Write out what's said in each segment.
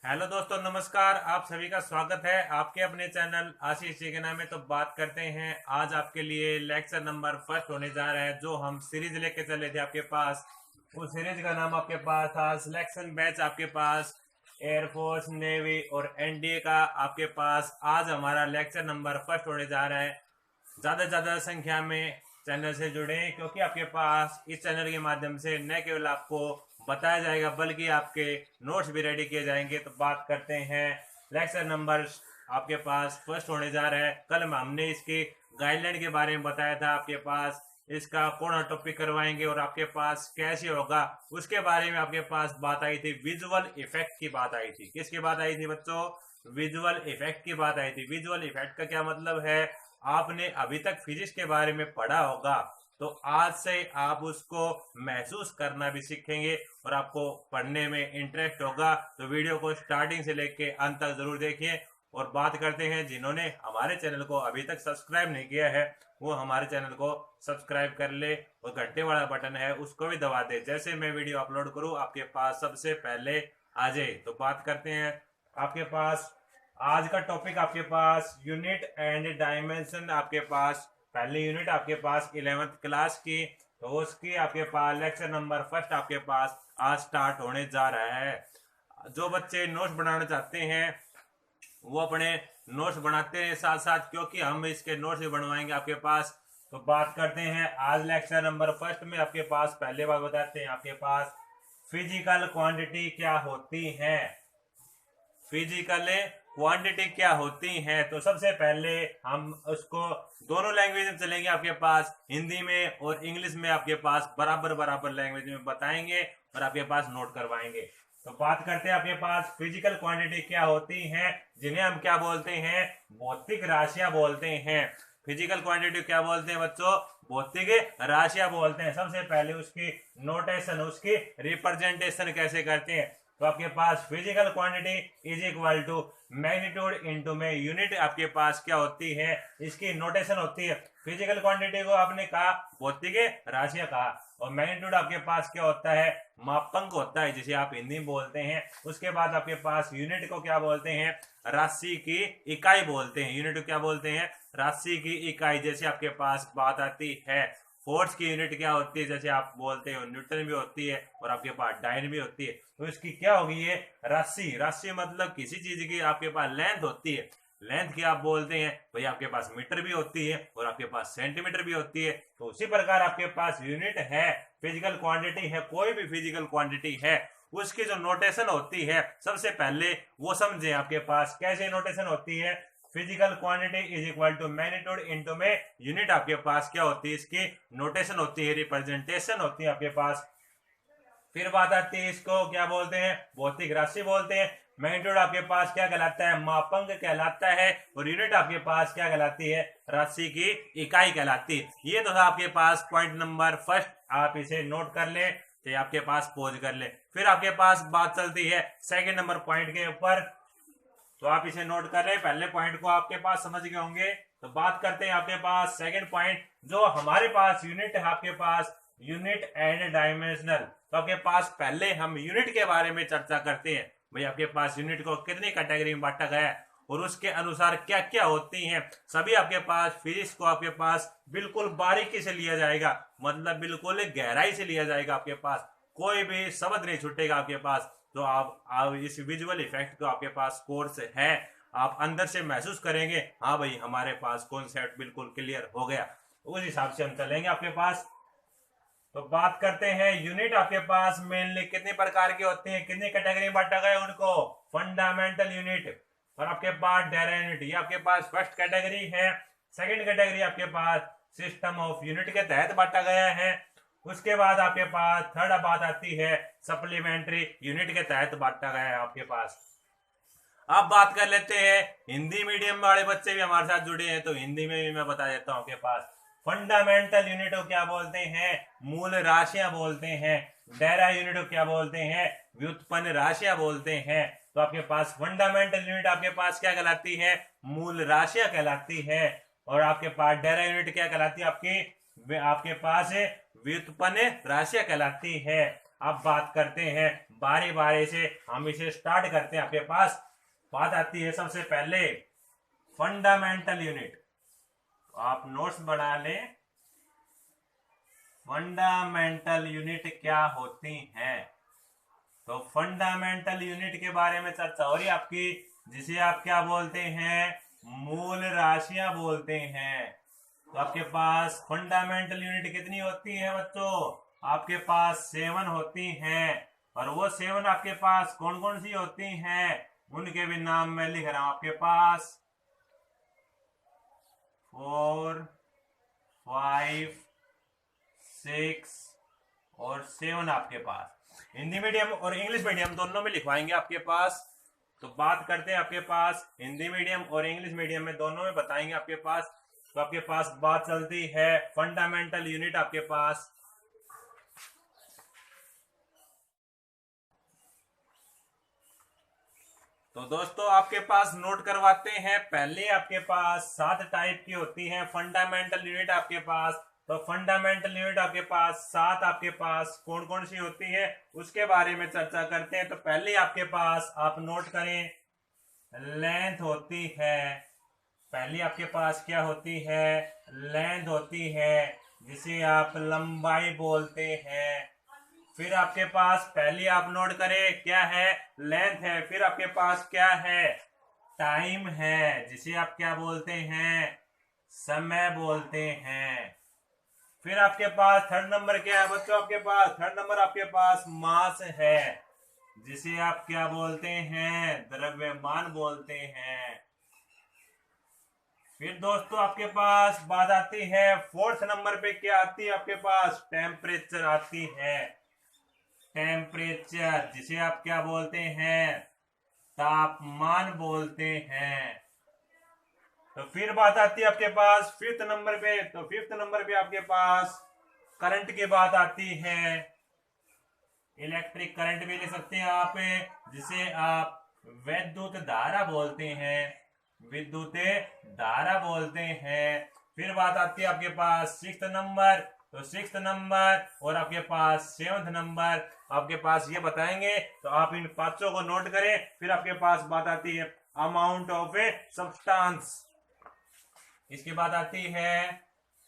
Hello दोस्तों, नमस्कार। आप सभी का स्वागत है आपके अपने चैनल आशीष जी के नाम में। तो बात करते हैं आज आपके लिए लेक्चर नंबर फर्स्ट होने जा रहा है, जो हम सीरीज लेके चले थे आपके पास। उस सीरीज का नाम आपके पास था सिलेक्शन बैच। आपके पास एयरफोर्स, नेवी और एनडीए का आपके पास आज हमारा लेक्चर नंबर फर्स्ट होने जा रहा है। ज़्यादा से ज़्यादा संख्या में चैनल से जुड़े, क्योंकि आपके पास इस चैनल के माध्यम से न केवल आपको बताया जाएगा बल्कि आपके नोट्स भी रेडी किए जाएंगे। तो बात करते हैं लेक्चर नंबर आपके पास फर्स्ट होने जा रहा है। कल हमने इसके गाइडलाइन के बारे में बताया था, आपके पास इसका कौन टॉपिक करवाएंगे और आपके पास कैसे होगा उसके बारे में आपके पास बात आई थी। विजुअल इफेक्ट की बात आई थी। किसकी बात आई थी बच्चों? विजुअल इफेक्ट की बात आई थी। विजुअल इफेक्ट का क्या मतलब है? आपने अभी तक फिजिक्स के बारे में पढ़ा होगा, तो आज से आप उसको महसूस करना भी सीखेंगे और आपको पढ़ने में इंटरेस्ट होगा। तो वीडियो को स्टार्टिंग से लेके अंत तक जरूर देखिए। और बात करते हैं जिन्होंने हमारे चैनल को अभी तक सब्सक्राइब नहीं किया है, वो हमारे चैनल को सब्सक्राइब कर ले और घंटे वाला बटन है उसको भी दबा दे, जैसे मैं वीडियो अपलोड करूं आपके पास सबसे पहले आ जाए। तो बात करते हैं आपके पास आज का टॉपिक। आपके पास यूनिट एंड डायमेंशन, आपके पास पहली यूनिट आपके पास 11th क्लास की, तो उसकी आपके पास लेक्चर नंबर फर्स्ट आपके पास आज स्टार्ट होने जा रहा है। जो बच्चे नोट्स बनाना चाहते हैं वो अपने नोट्स बनाते हैं साथ साथ, क्योंकि हम इसके नोट्स भी बनवाएंगे आपके पास। तो बात करते हैं आज लेक्चर नंबर फर्स्ट में आपके पास पहले बात बताते हैं आपके पास फिजिकल क्वांटिटी क्या होती है। फिजिकल क्वांटिटी क्या होती है, तो सबसे पहले हम उसको दोनों लैंग्वेज में चलेंगे आपके पास, हिंदी में और इंग्लिश में आपके पास बराबर बराबर लैंग्वेज में बताएंगे और आपके पास नोट करवाएंगे। तो बात करते हैं आपके पास फिजिकल क्वांटिटी क्या होती है, जिन्हें हम क्या बोलते हैं? भौतिक राशियां बोलते हैं। फिजिकल क्वांटिटी क्या बोलते हैं बच्चों? भौतिक राशियां बोलते हैं। सबसे पहले उसकी नोटेशन, उसकी रिप्रेजेंटेशन कैसे करते हैं? तो आपके पास physical quantity is equal to magnitude into में यूनिट आपके पास क्या होती है, इसकी नोटेशन होती है। फिजिकल क्वांटिटी को आपने कहा भौतिक राशियां कहा, और मैग्नीट्यूड आपके पास क्या होता है? मापांक होता है, जिसे आप हिंदी में बोलते हैं। उसके बाद आपके पास यूनिट को क्या बोलते हैं? राशि की इकाई बोलते हैं। यूनिट को क्या बोलते हैं? राशि की इकाई। जैसे आपके पास बात आती है फोर्स की यूनिट क्या होती है, जैसे आप बोलते हो न्यूटन भी होती है और आपके पास डायन भी होती है। तो इसकी क्या होगी? ये राशि। राशि मतलब किसी चीज की आपके पास लेंथ होती है। लेंथ की आप बोलते हैं भाई, आपके पास मीटर भी होती है और आपके पास सेंटीमीटर भी होती है। तो उसी प्रकार आपके पास यूनिट है, फिजिकल क्वांटिटी है, कोई भी फिजिकल क्वांटिटी है, उसकी जो नोटेशन होती है सबसे पहले वो समझे। आपके पास कैसे नोटेशन होती है? Physical quantity is equal to magnitude into में यूनिट आपके पास क्या होती है? इसकी नोटेशन होती है, रिप्रेजेंटेशन होती है आपके पास। फिर बात आती है, इसको क्या बोलते हैं? भौतिक राशि बोलते हैं। मैग्नीट्यूड आपके पास क्या कहलाता है? मापांक कहलाता है। और यूनिट आपके पास क्या कहलाती है? राशि की इकाई कहलाती है। ये तो था आपके पास पॉइंट नंबर फर्स्ट, आप इसे नोट कर ले, चाहे आपके पास पोज कर ले। फिर आपके पास बात चलती है सेकेंड नंबर पॉइंट के ऊपर, तो आप इसे नोट कर रहे, पहले पॉइंट को आपके पास समझ गए होंगे। तो बात करते हैं आपके पास सेकंड पॉइंट, जो हमारे पास यूनिट है आपके पास यूनिट एंड डायमेंशनल। तो आपके पास पहले हम यूनिट के बारे में चर्चा करते हैं। भाई आपके पास यूनिट को कितनी कैटेगरी में बांटा गया है और उसके अनुसार क्या क्या होती हैं, सभी आपके पास फिजिक्स को आपके पास बिल्कुल बारीकी से लिया जाएगा, मतलब बिल्कुल गहराई से लिया जाएगा। आपके पास कोई भी शब्द नहीं छूटेगा आपके पास। तो आप इस विजुअल इफेक्ट को आपके पास कोर्स है, आप अंदर से महसूस करेंगे, हाँ भाई हमारे पास कॉन्सेप्ट बिल्कुल क्लियर हो गया। उस हिसाब से हम चलेंगे आपके पास। तो बात करते हैं यूनिट आपके पास मेनली कितने प्रकार के होते हैं, कितनी कैटेगरी में बांटा गया उनको? फंडामेंटल यूनिट और आपके पास डायरा यूनिट, ये आपके पास फर्स्ट कैटेगरी है। सेकंड कैटेगरी आपके पास सिस्टम ऑफ यूनिट के तहत बांटा गया है। उसके बाद आपके पास थर्ड बात आती है सप्लीमेंट्री यूनिट के तहत बांटा गया है आपके पास। अब बात कर लेते हैं हिंदी मीडियम वाले बच्चे भी हमारे साथ जुड़े हैं, तो हिंदी में भी मैं बता देता हूँ। आपके पास फंडामेंटल यूनिट को क्या बोलते हैं? मूल राशियां बोलते हैं। डायरा यूनिट को क्या बोलते हैं? व्युत्पन्न राशियां बोलते हैं। तो आपके पास फंडामेंटल यूनिट आपके पास क्या कहलाती है? मूल राशियां कहलाती है। और आपके पास डायरा यूनिट क्या कहलाती है? आपके पास व्युत्पन्न राशियां कहलाती है। अब बात करते हैं बारी बारी से हम इसे स्टार्ट करते हैं। आपके पास बात आती है सबसे पहले फंडामेंटल यूनिट। तो आप नोट्स बना लें, फंडामेंटल यूनिट क्या होती हैं। तो फंडामेंटल यूनिट के बारे में चर्चा हो रही है आपकी, जिसे आप क्या बोलते हैं, मूल राशियां बोलते हैं। तो आपके पास फंडामेंटल यूनिट कितनी होती है बच्चों, आपके पास 7 होती हैं। और वो 7 आपके पास कौन कौन सी होती हैं, उनके भी नाम मैं लिख रहा हूं। आपके पास 4, 5, 6 और 7 आपके पास हिंदी मीडियम और इंग्लिश मीडियम दोनों में लिखवाएंगे आपके पास। तो बात करते हैं आपके पास हिंदी मीडियम और इंग्लिश मीडियम में दोनों में बताएंगे आपके पास। तो आपके पास बात चलती है फंडामेंटल यूनिट आपके पास। तो दोस्तों आपके पास नोट करवाते हैं, पहले आपके पास 7 टाइप की होती हैं फंडामेंटल यूनिट आपके पास। तो फंडामेंटल यूनिट आपके पास 7 आपके पास कौन कौन सी होती है उसके बारे में चर्चा करते हैं। तो पहले आपके पास आप नोट करें, लेंथ होती है। पहली आपके पास क्या होती है, लेंथ होती है, जिसे आप लंबाई बोलते हैं। फिर आपके पास पहली आप नोट करें क्या है, लेंथ है। फिर आपके पास क्या है, टाइम है, जिसे आप क्या बोलते हैं, समय बोलते हैं। फिर आपके पास थर्ड नंबर क्या है बच्चों, आपके पास थर्ड नंबर आपके पास मास है, जिसे आप क्या बोलते हैं, द्रव्यमान बोलते हैं। फिर दोस्तों आपके पास बात आती है फोर्थ नंबर पे क्या आती है, आपके पास टेम्परेचर आती है। टेम्परेचर, जिसे आप क्या बोलते हैं, तापमान बोलते हैं। तो फिर बात आती है आपके पास फिफ्थ नंबर पे। तो फिफ्थ नंबर पे आपके पास करंट की बात आती है। इलेक्ट्रिक करंट भी ले सकते हैं आप, जिसे आप विद्युत धारा बोलते हैं, विद्युत धारा बोलते हैं। फिर बात आती है आपके पास सिक्स्थ नंबर। तो सिक्स्थ नंबर और आपके पास सेवंथ नंबर आपके पास ये बताएंगे। तो आप इन पांचों को नोट करें। फिर आपके पास बात आती है अमाउंट ऑफ ए सब्सटेंस। इसके बाद आती है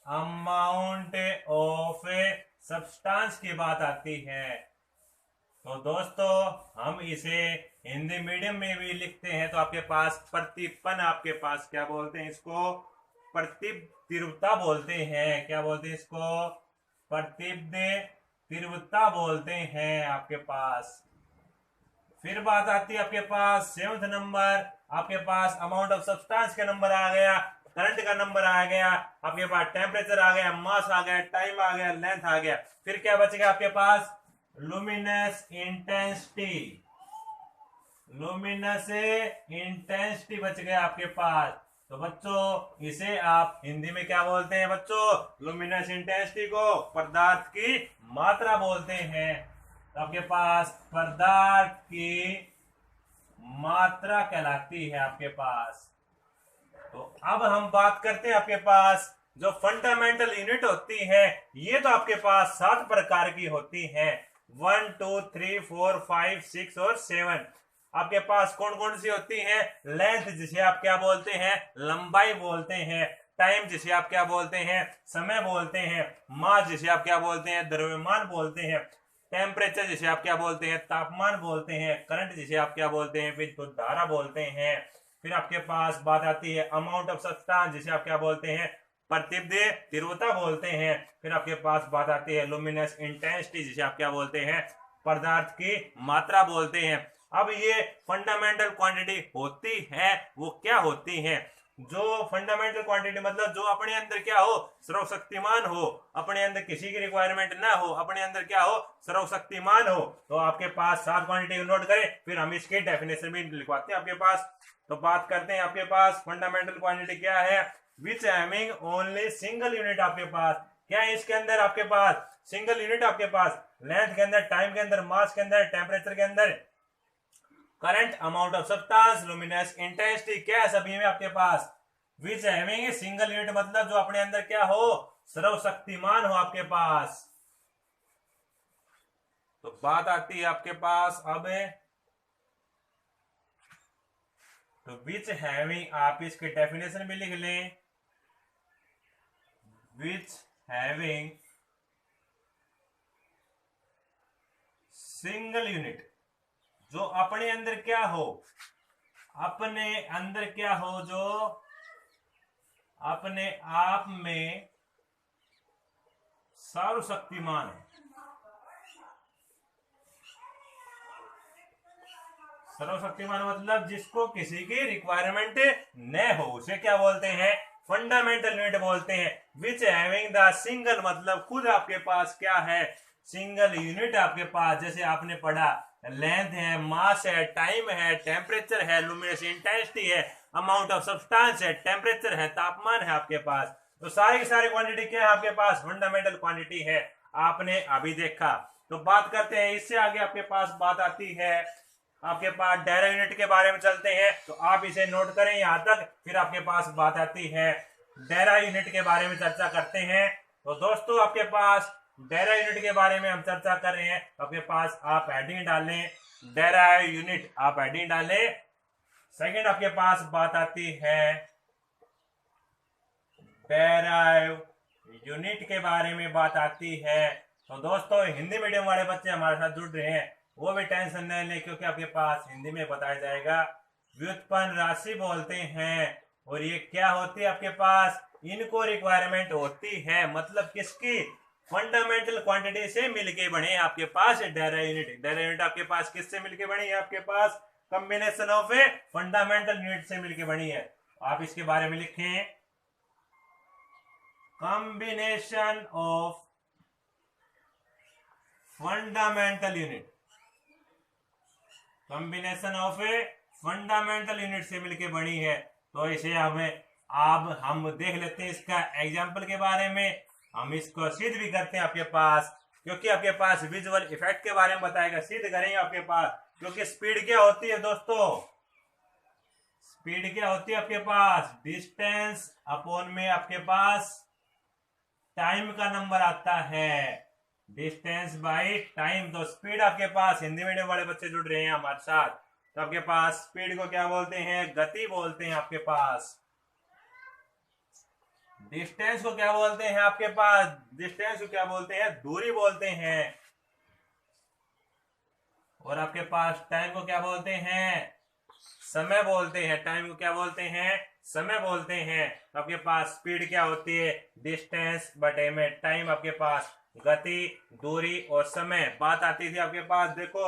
अमाउंट ऑफ ए सब्सटेंस की बात आती है। तो दोस्तों हम इसे हिंदी मीडियम में भी लिखते हैं। तो आपके पास प्रतिपन्न, आपके पास क्या बोलते हैं इसको, प्रतितीव्रता बोलते हैं। क्या बोलते हैं इसको, प्रतितीव्रता बोलते हैं आपके पास। फिर बात आती है आपके पास सेवंथ नंबर। आपके पास अमाउंट ऑफ सब्सटेंस का नंबर आ गया, करंट का नंबर आ गया, आपके पास टेम्परेचर आ गया, मास आ गया, टाइम आ गया, लेंथ आ गया। फिर क्या बच गया आपके पास, लुमिनस इंटेंसिटी। लुमिनस इंटेंसिटी बच गया आपके पास। तो बच्चों इसे आप हिंदी में क्या बोलते हैं बच्चों, लुमिनस इंटेंसिटी को पदार्थ की मात्रा बोलते हैं। तो आपके पास पदार्थ की मात्रा कहलाती है आपके पास। तो अब हम बात करते हैं आपके पास जो फंडामेंटल यूनिट होती है, ये तो आपके पास 7 प्रकार की होती है, 1 2 3 4 5 6 और 7। आपके पास कौन कौन सी होती है, लेंथ जिसे आप क्या बोलते हैं, लंबाई बोलते हैं। टाइम जिसे आप क्या बोलते हैं, समय बोलते हैं। मास जिसे आप क्या बोलते हैं, द्रव्यमान बोलते हैं। टेम्परेचर जिसे आप क्या बोलते हैं, तापमान बोलते हैं। करंट जिसे आप क्या बोलते हैं, विद्युत धारा बोलते हैं। फिर आपके पास बात आती है अमाउंट ऑफ सब्सटेंस, जिसे आप क्या बोलते हैं, तीव्रता बोलते हैं। फिर आपके पास बात आती है लुमिनस इंटेंसिटी, जिसे आप क्या बोलते हैं, पदार्थ की मात्रा बोलते हैं। अब ये फंडामेंटल क्वांटिटी होती है वो क्या होती है, जो फंडामेंटल क्वांटिटी मतलब जो अपने अंदर क्या हो, सर्वशक्तिमान हो, अपने अंदर किसी की रिक्वायरमेंट ना हो, अपने अंदर क्या हो, सर्वशक्तिमान हो। तो आपके पास 7 क्वांटिटी नोट करें, फिर हम इसके डेफिनेशन भी लिखवाते हैं आपके पास। तो बात करते हैं आपके पास फंडामेंटल क्वांटिटी क्या है, which having only single unit. आपके पास क्या है, इसके अंदर आपके पास सिंगल यूनिट, आपके पास लेंथ के अंदर, टाइम के अंदर, मास के अंदर, टेम्परेचर के अंदर, current, amount of substance, luminous intensity, क्या है सभी में आपके पास विच हैविंग सिंगल यूनिट, मतलब जो अपने अंदर क्या हो, सर्वशक्तिमान हो आपके पास। तो बात आती है आपके पास अब, तो विच हैविंग, आप इसकी डेफिनेशन भी लिख लें, विच हैविंग सिंगल यूनिट, जो अपने अंदर क्या हो, अपने अंदर क्या हो, जो अपने आप में सर्वशक्तिमान है। सर्वशक्तिमान मतलब जिसको किसी की रिक्वायरमेंट न हो, उसे क्या बोलते हैं, फंडामेंटल यूनिट बोलते हैं। विच हैविंग द सिंगल मतलब खुद आपके पास क्या है, सिंगल यूनिट आपके पास। जैसे आपने पढ़ा, लेंथ है, मास है, टाइम है, टेम्परेचर है, लुमिनस इंटेंसिटी है, अमाउंट ऑफ सब्सटेंस है, टेम्परेचर है, तापमान है आपके पास। तो सारी की सारी क्वांटिटी क्या है आपके पास, फंडामेंटल क्वांटिटी है, आपने अभी देखा। तो बात करते हैं, इससे आगे आपके पास बात आती है आपके पास डेरा यूनिट के बारे में। चलते हैं, तो आप इसे नोट करें यहां तक, फिर आपके पास बात आती है डेरा यूनिट के बारे में चर्चा करते हैं। तो दोस्तों आपके पास डेरा यूनिट के बारे में हम चर्चा कर रहे हैं, तो आपके पास आप हेडिंग डालें डेरा यूनिट, आप हेडिंग डालें। सेकंड आपके पास बात आती है डेरा यूनिट के बारे में बात आती है। तो दोस्तों हिंदी मीडियम वाले बच्चे हमारे साथ जुड़ रहे हैं, वो भी टेंशन नहीं लें, क्योंकि आपके पास हिंदी में बताया जाएगा। व्युत्पन्न राशि बोलते हैं, और ये क्या होती है आपके पास, इनको रिक्वायरमेंट होती है, मतलब किसकी, फंडामेंटल क्वांटिटी से मिलके बने आपके पास डेरा यूनिट। डेरा यूनिट आपके पास किससे मिलके बनी है, आपके पास combination of a fundamental unit से मिलके बनी है। आप इसके बारे में लिखें, combination of fundamental unit, combination of a fundamental unit से मिलके बनी है। तो इसे हमें अब हम देख लेते हैं इसका एग्जांपल के बारे में, हम इसको सिद्ध भी करते हैं आपके पास, क्योंकि आपके पास विजुअल इफेक्ट के बारे में बताएगा, सिद्ध करेंगे आपके पास। क्योंकि स्पीड क्या होती है दोस्तों, स्पीड क्या होती है आपके पास, डिस्टेंस अपॉन में आपके पास टाइम का नंबर आता है, डिस्टेंस बाय टाइम। तो स्पीड आपके पास, हिंदी मीडियम वाले बच्चे जुड़ रहे हैं हमारे साथ, तो आपके पास स्पीड को क्या बोलते हैं, गति बोलते हैं आपके पास। डिस्टेंस को क्या बोलते हैं आपके पास, डिस्टेंस को क्या बोलते हैं, दूरी बोलते हैं। और आपके पास टाइम को क्या बोलते हैं, समय बोलते हैं। टाइम को क्या बोलते हैं, समय बोलते हैं। तो आपके पास स्पीड क्या होती है, डिस्टेंस बटे में टाइम, आपके पास गति, दूरी और समय। बात आती थी आपके पास, देखो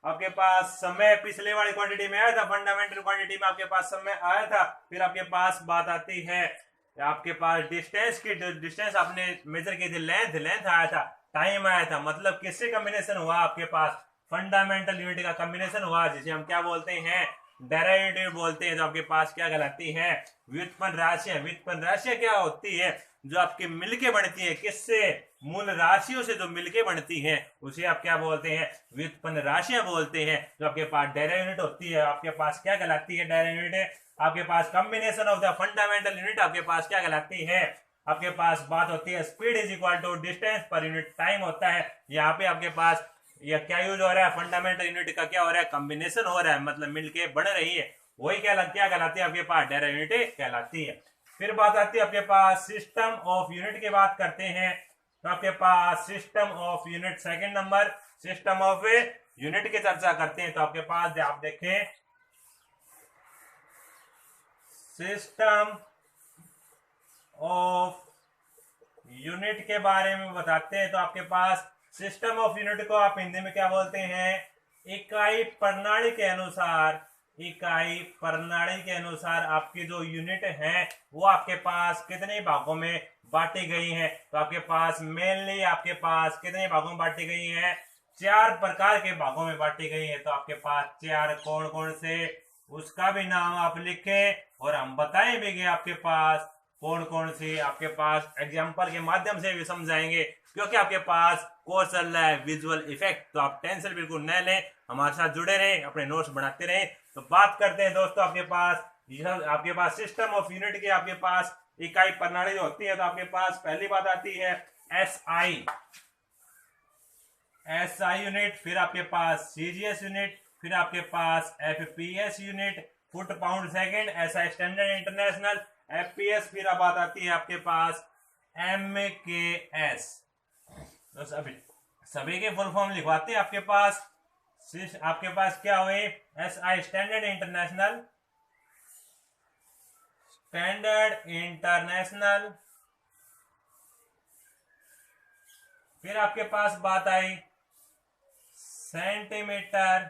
आपके पास समय पिछले वाली क्वांटिटी में आया था, फंडामेंटल क्वांटिटी में आपके पास समय आया था। फिर आपके पास बात आती है आपके पास डिस्टेंस की, डिस्टेंस आपने मेजर की थी, लेंथ, लेंथ आया था, टाइम आया था, मतलब किससे कॉम्बिनेशन हुआ, आपके पास फंडामेंटल यूनिट का कॉम्बिनेशन हुआ, जिसे हम क्या बोलते हैं, डेरिवेटिव बोलते हैं। तो आपके पास क्या कहलाती है, व्युत्पन्न राशियां। व्युत्पन्न राशियां क्या होती है, जो आपके मिलके बनती है, किससे, मूल राशियों से जो मिलके बनती है, उसे आप क्या बोलते हैं, व्युत्पन्न राशियां बोलते हैं। जो आपके पास डेरा यूनिट होती है, आपके पास क्या कहलाती है, डेरा यूनिट आपके पास combination of the fundamental unit आपके पास क्या कहलाती है, आपके पास बात होती है speed is equal to distance per unit time होता है। यहाँ पे आपके पास यह क्या यूज हो रहा है, फंडामेंटल यूनिट का क्या हो रहा है, कॉम्बिनेशन हो रहा है, मतलब मिलके बन रही है, वही क्या कहलाती है आपके पास, डेरा यूनिट कहलाती है। फिर बात आती है आपके पास सिस्टम ऑफ यूनिट की बात करते हैं। तो आपके पास system of unit, second number system of unit की चर्चा करते हैं। तो आपके पास आप देखें, सिस्टम ऑफ यूनिट के बारे में बताते हैं। तो आपके पास सिस्टम ऑफ यूनिट को आप हिंदी में क्या बोलते हैं, इकाई प्रणाली के अनुसार, इकाई प्रणाली के अनुसार आपकी जो यूनिट है वो आपके पास कितने भागों में बांटी गई है। तो आपके पास मेनली आपके पास कितने भागों में बांटी गई है, 4 प्रकार के भागों में बांटी गई है। तो आपके पास 4 कौन कौन से, उसका भी नाम आप लिखें, और हम बताएं भी आपके पास कौन कौन सी, आपके पास एग्जाम्पल के माध्यम से भी समझाएंगे, क्योंकि आपके पास कोर्स चल रहा है विजुअल इफेक्ट। तो आप टेंशन बिल्कुल न लें, हमारे साथ जुड़े रहें, अपने नोट्स बनाते रहें। तो बात करते हैं दोस्तों, आपके पास सिस्टम ऑफ यूनिट की आपके पास इकाई प्रणाली जो होती है। तो आपके पास पहली बात आती है एसआई, SI यूनिट, फिर आपके पास CGS यूनिट, फिर आपके पास FPS unit, foot pound second, SI standard international, FPS, फिर अब बात आती है आपके पास MKS। तो सभी के फुल फॉर्म लिखवाते हैं आपके पास। क्या हुए? SI स्टैंडर्ड इंटरनेशनल, फिर आपके पास बात आई centimetre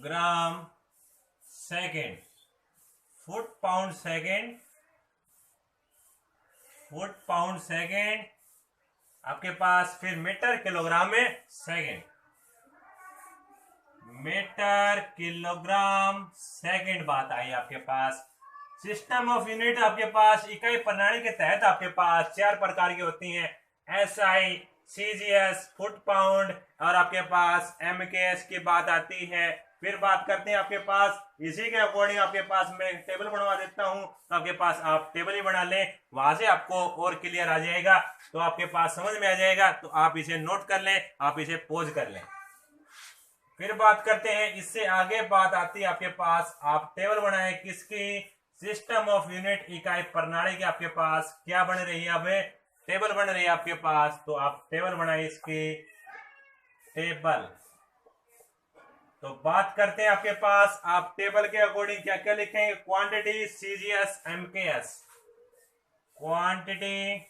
gram second, foot pound second आपके पास, फिर मीटर किलोग्राम में सेकेंड, मीटर किलोग्राम सेकेंड बात आई आपके पास। सिस्टम ऑफ यूनिट आपके पास इकाई प्रणाली के तहत आपके पास 4 प्रकार की होती हैं, SI, CGS, फुट पाउंड और आपके पास MKS की बात आती है। फिर बात करते हैं आपके पास, इसी के अकॉर्डिंग आपके पास मैं टेबल बनवा देता हूं, तो आपके पास आप टेबल ही बना लें, वहां से आपको और क्लियर आ जाएगा, तो आपके पास समझ में आ जाएगा। तो आप इसे नोट कर लें, आप इसे पोज कर लें। फिर बात करते हैं, इससे आगे बात आती है आपके पास, आप टेबल बनाए किसकी? सिस्टम ऑफ यूनिट, इकाई प्रणाली की आपके पास क्या बन रही है? अब टेबल बन रही है आपके पास, तो आप टेबल बनाए इसकी टेबल। तो बात करते हैं आपके पास, आप टेबल के अकॉर्डिंग क्या क्या लिखेंगे? Quantity CGS MKS, quantity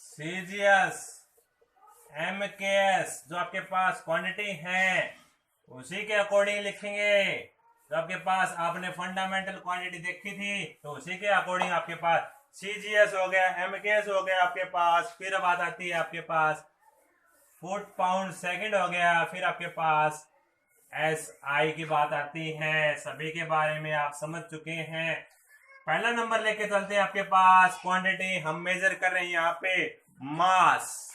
CGS MKS, जो आपके पास क्वांटिटी है उसी के अकॉर्डिंग लिखेंगे। तो आपके पास आपने फंडामेंटल क्वांटिटी देखी थी, तो उसी के अकॉर्डिंग आपके पास CGS हो गया, MKS हो गया आपके पास। फिर बात आती है आपके पास फुट पाउंड सेकंड हो गया, फिर आपके पास SI की बात आती है। सभी के बारे में आप समझ चुके हैं। पहला नंबर लेके चलते हैं आपके पास, क्वांटिटी हम मेजर कर रहे हैं यहाँ पे मास।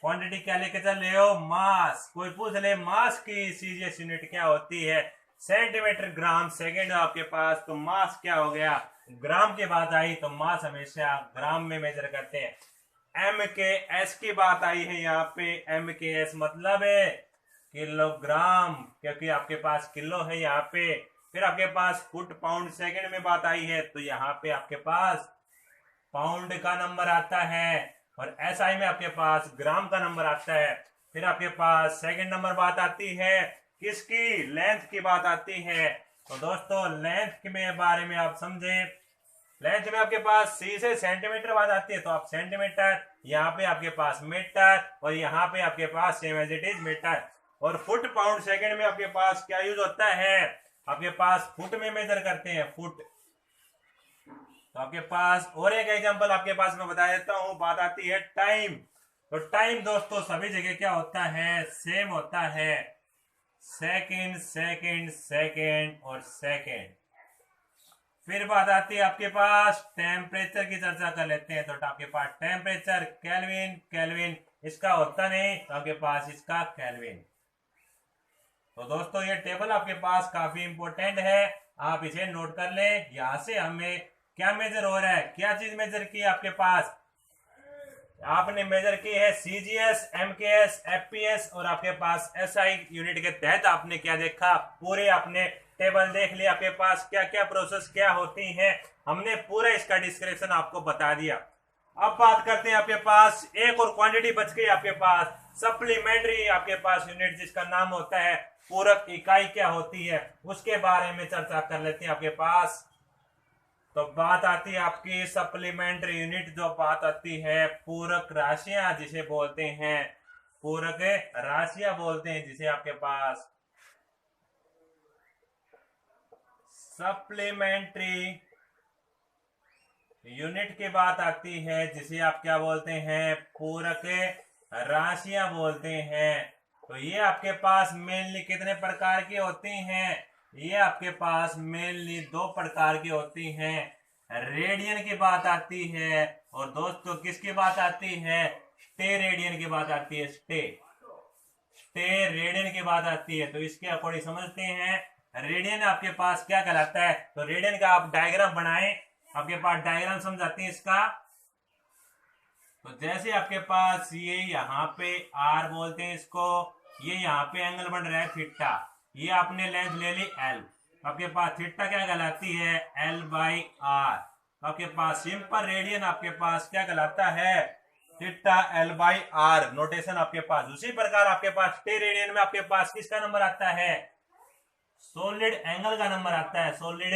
क्वांटिटी क्या लेके चल रहे हो? मास। कोई पूछ ले मास की CGS यूनिट क्या होती है? सेंटीमीटर ग्राम सेकंड आपके पास, तो मास क्या हो गया? ग्राम की बात आई तो मास हमेशा ग्राम में मेजर करते हैं। MKS की बात आई है यहाँ पे, MKS मतलब है किलोग्राम, क्योंकि आपके पास किलो है यहाँ पे। फिर आपके पास फुट पाउंड सेकंड में बात आई है, तो यहाँ पे आपके पास पाउंड का नंबर आता है, और SI में आपके पास ग्राम का नंबर आता है। फिर आपके पास सेकंड नंबर बात आती है किसकी? लेंथ की बात आती है। तो दोस्तों लेंथ के बारे में आप समझें, लेंथ में आपके पास C से सेंटीमीटर बात आती है, तो आप सेंटीमीटर, यहाँ पे आपके पास मीटर, और यहाँ पे आपके पास same as it is metre. और फुट पाउंड सेकंड में आपके पास क्या यूज होता है? आपके पास फुट में मेजर करते हैं, फुट। तो आपके पास और एक एग्जांपल आपके पास मैं बता देता हूं, बात आती है टाइम। तो टाइम दोस्तों सभी जगह क्या होता है? सेम होता है, सेकंड सेकंड सेकंड और सेकंड। फिर बात आती है आपके पास टेम्परेचर की, चर्चा कर लेते हैं। तो आपके पास टेम्परेचर केल्विन, केल्विन इसका होता नहीं, तो आपके पास इसका केल्विन। तो दोस्तों ये टेबल आपके पास काफी इंपोर्टेंट है, आप इसे नोट कर लें। यहां से हमें क्या मेजर हो रहा है, क्या चीज मेजर की है आपके पास? आपने मेजर की है CGS, MKS, FPS और आपके पास SI यूनिट के तहत आपने क्या देखा? पूरे आपने टेबल देख लिया, आपके पास क्या क्या प्रोसेस क्या होती हैं, हमने पूरा इसका डिस्क्रिप्शन आपको बता दिया। अब बात करते हैं आपके पास एक और क्वांटिटी बच गई आपके पास, सप्लीमेंट्री आपके पास यूनिट, जिसका नाम होता है पूरक इकाई क्या होती है, उसके बारे में चर्चा कर लेते हैं आपके पास। तो बात आती है आपकी सप्लीमेंट्री यूनिट, जो बात आती है पूरक राशियां जिसे बोलते हैं, पूरक राशियां बोलते हैं जिसे आपके पास सप्लीमेंट्री यूनिट की बात आती है, जिसे आप क्या बोलते हैं? पूरक राशियां बोलते हैं। तो ये आपके पास मेनली कितने प्रकार की होती हैं? ये आपके पास मेनली 2 प्रकार की होती हैं। रेडियन की बात आती है, और दोस्तों किसकी बात आती है? स्टे रेडियन की बात आती है, स्टे रेडियन की बात आती है। तो इसके अकॉर्डिंग समझते हैं रेडियन आपके पास क्या कहलाता है। तो रेडियन का आप डायग्राम बनाएं, आपके पास डायग्राम समझाते हैं इसका। तो जैसे आपके पास ये यहाँ पे आर बोलते हैं इसको, ये यहाँ पे एंगल बन रहा है थीटा, ये आपने लेंथ ले ली एल, आपके पास थीटा क्या कहलाती है, एल बाई आर। आपके पास सिंपल रेडियन आपके पास क्या कहलाता है, theta L by R. Notation आपके पास उसी प्रकार आपके पास टे रेडियन में आपके पास किसका नंबर आता है, सॉलिड एंगल का नंबर आता है, सॉलिड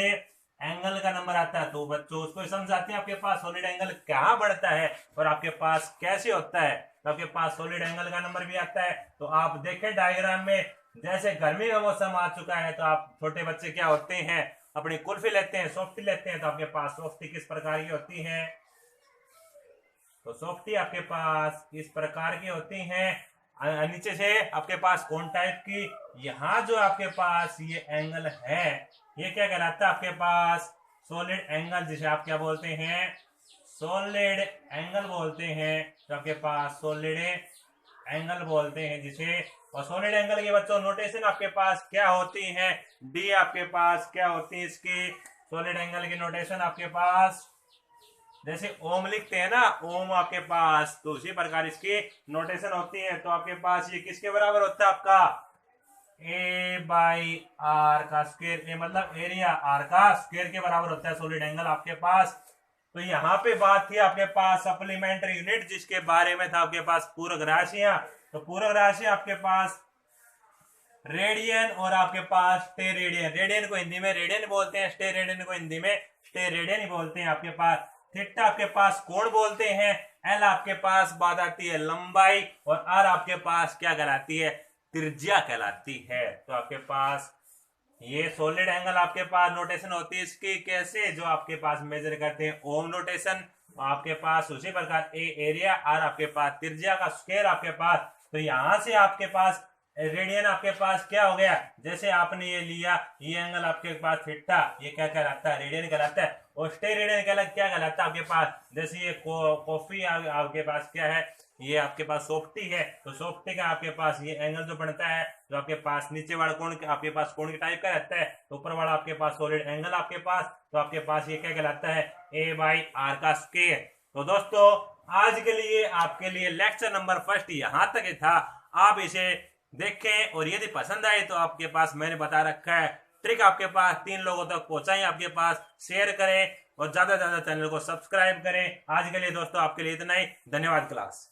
एंगल का नंबर आता है। तो बच्चों उसको समझाते हैं आपके पास सॉलिड एंगल कहाँ बढ़ता है और आपके पास कैसे होता है। तो आपके पास सॉलिड एंगल का नंबर भी आता है। तो आप देखें डायग्राम में, जैसे गर्मी का मौसम आ चुका है तो आप छोटे बच्चे क्या होते हैं, अपनी कुल्फी लेते हैं, सॉफ्टी लेते हैं। तो आपके पास सॉफ्टी किस प्रकार की होती है, तो सॉफ्टी आपके पास इस प्रकार की होती हैं, नीचे से आपके पास कौन टाइप की। यहाँ जो आपके पास ये एंगल है ये क्या कहलाता है आपके पास, सॉलिड एंगल, जिसे आप क्या बोलते हैं, सॉलिड एंगल बोलते हैं। तो आपके पास सॉलिड एंगल बोलते हैं जिसे। और सॉलिड एंगल के बच्चों नोटेशन आपके पास क्या होती है, डी आपके पास क्या होती है इसकी, सॉलिड एंगल की नोटेशन आपके पास जैसे ओम लिखते हैं ना, ओम आपके पास, तो उसी प्रकार इसकी नोटेशन होती है। तो आपके पास ये किसके बराबर होता है आपका, ए बाई आर का स्क्वायर, ए मतलब एरिया, आर का स्क्वायर के बराबर होता है सॉलिड एंगल आपके पास। तो यहाँ पे बात थी आपके पास सप्लीमेंट्री यूनिट, जिसके बारे में था आपके पास पूरक राशियां। तो पूरक राशि आपके पास रेडियन और आपके पास स्टे रेडियन, रेडियन को हिंदी में रेडियन बोलते हैं, स्टे रेडियन को हिंदी में स्टे रेडियन ही बोलते हैं। आपके पास थीटा आपके पास कोण बोलते हैं, एल आपके पास बात आती है लंबाई, और आर आपके पास क्या कहलाती है, त्रिज्या कहलाती है। तो आपके पास ये सॉलिड एंगल आपके पास नोटेशन होती है इसकी कैसे, जो आपके पास मेजर करते हैं ओम नोटेशन। आपके पास उसी प्रकार ए एरिया, आर आपके पास त्रिज्या का स्क्वायर आपके पास। तो यहां से आपके पास रेडियन आपके पास क्या हो गया, जैसे आपने ये लिया, ये एंगल आपके पास थीटा, ये क्या कहलाता है, रेडियन कहलाता है। और स्टे रेडियन क्या कहलाता है आपके पास, जैसे ये कॉफी आपके पास क्या है, ये आपके पास सॉफ्टी है। तो सॉफ्टी का आपके पास ये एंगल जो बनता है, जो आपके पास नीचे वाला कोण आपके पास कोण के टाइप का रहता है, तो ऊपर वाला आपके पास सॉलिड एंगल आपके पास। तो आपके पास ये क्या कहलाता है, ए बाई आर का स्क्वायर। तो दोस्तों आज के लिए आपके लिए लेक्चर नंबर फर्स्ट यहां तक ही था। आप इसे देखें और यदि पसंद आए तो आपके पास मैंने बता रखा है ट्रिक आपके पास 3 लोगों तक पहुंचाएं, आपके पास शेयर करें और ज्यादा से ज्यादा चैनल को सब्सक्राइब करें। आज के लिए दोस्तों आपके लिए इतना ही, धन्यवाद क्लास।